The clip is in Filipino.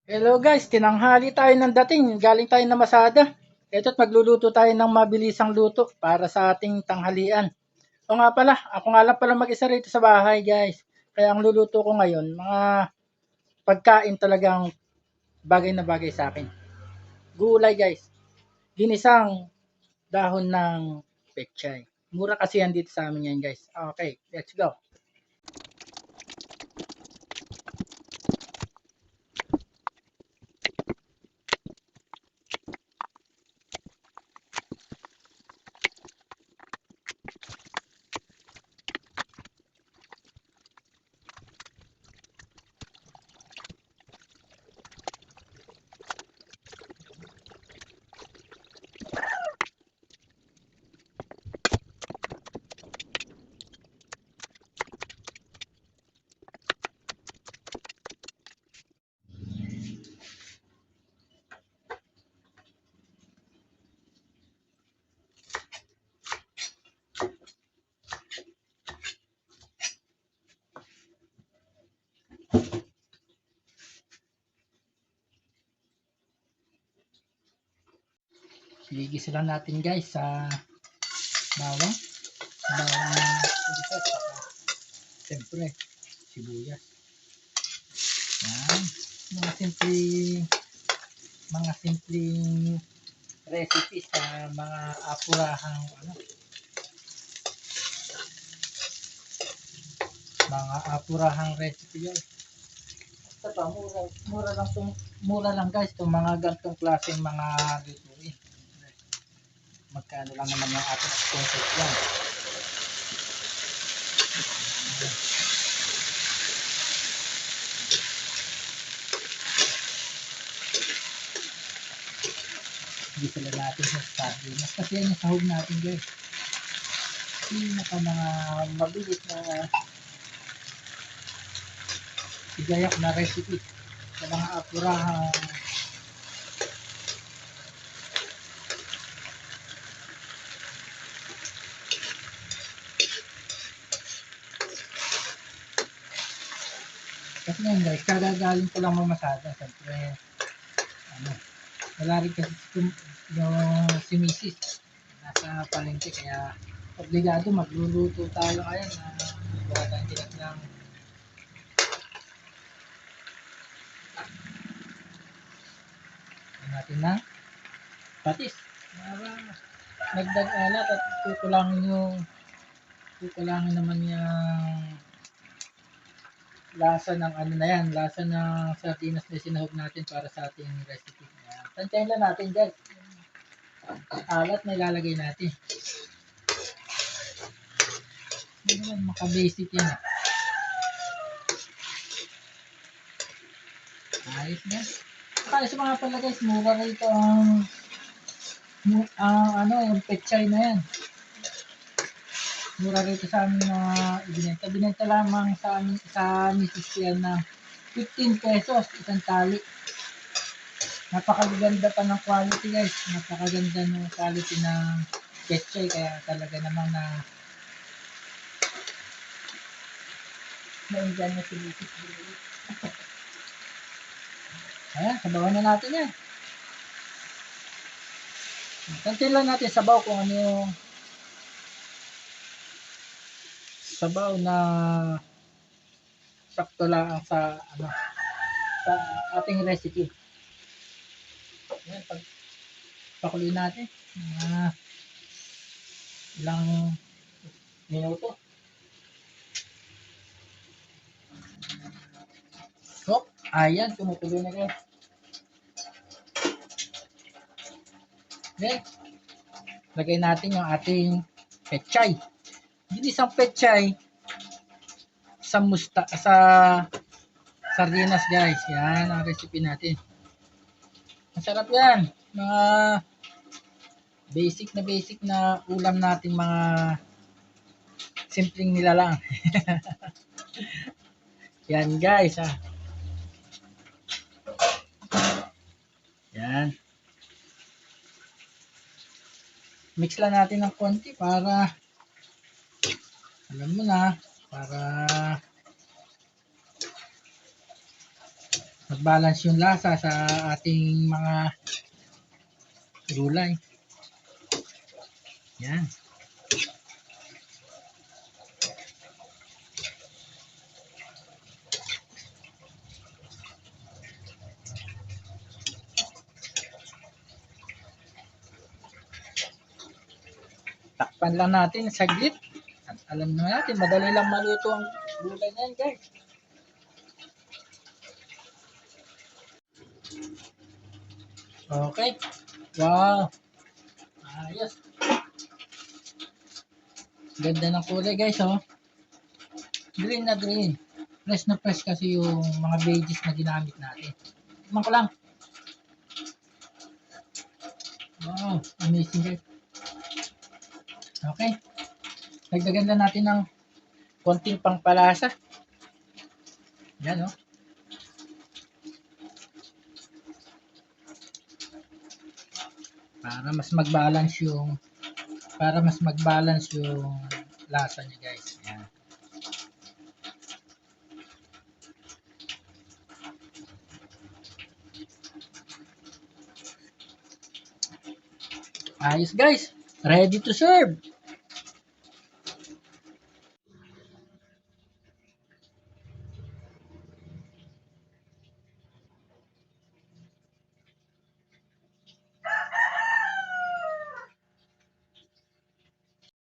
Hello guys, tinanghali tayo ng dating. Galing tayo na Masada. Ito't magluluto tayo ng mabilisang luto para sa ating tanghalian. O nga pala, ako nga lang pala mag-isa rito sa bahay guys. Kaya ang luluto ko ngayon, mga pagkain talagang bagay na bagay sa akin. Gulay guys. Ginisang dahon ng pechay. Mura kasi yan dito sa amin yan guys. Okay, let's go. Igisa lang natin guys sa bawang. Bawang sibuyas, saka siyempre sibuyas. Yan. Mga simpleng recipe sa mga apurahang recipe yun. Ito pa, mura lang guys itong mga gantong klaseng mga lutuin. Magkano lang naman yung ating sponsor yan. Hindi sila natin sa sardinas kasi yan yung sahog natin guys. Pinaka mga mabilis na igayak na recipe sa mga apurahang kasi yan guys, kagagaling ko lang mamasada. Siyempre, wala rin kasi yung si Mrs. Nasa palengke, kaya obligado magluluto tayo ngayon na wala tayong tiyak ng natin na patis para nagdag alat at kukulangin naman yung lasa ng lasa ng sardinas na sinahog natin para sa ating recipe. Tantayin lang natin guys. Alat na ilalagay natin. Hindi naman maka-basic yan. Ayos na. Kaya sa mga pala guys, mura rito yung pechay na yan. Mura rito sa amin na ibinenta. Binenta lamang sa amin sa Mrs. yan na 15 pesos isang tali. Napakaganda pa ng quality guys. Napakaganda ng quality ng pechay, kaya talaga naman na nainggan na si Mrs. Ayan, sabawan na natin yan. Kantin lang natin sabaw kung ano yung sabaw na sakto lang sa sa ating recipe. Ayan, pakuloy natin. Ilang minuto. So, ayan, tumutuloy na guys. Okay. Lagay natin yung ating pechay. Ginisang pechay sa sardinas guys. Yan ang recipe natin. Masarap yan. Mga basic na ulam natin, mga simpleng nilalang. Yan guys ha. Yan. Mix lang natin ng konti para alam mo na, para mag-balance yung lasa sa ating mga gulay. Yan. Takpan lang natin saglit. At alam na natin, madali lang maluto ang gulay na yan, guys. Okay. Wow. Ayos. Ganda ng kulay, guys, oh. Green na green. Fresh na fresh kasi yung mga veggies na ginamit natin. Tignan ko lang. Wow. Amazing, guys. Okay. Dagdagan lang natin ng konting pangpalasa. Yan, oh. Para mas mag-balance yung lasa niya, guys. Yan. Ayos, guys. Ready to serve.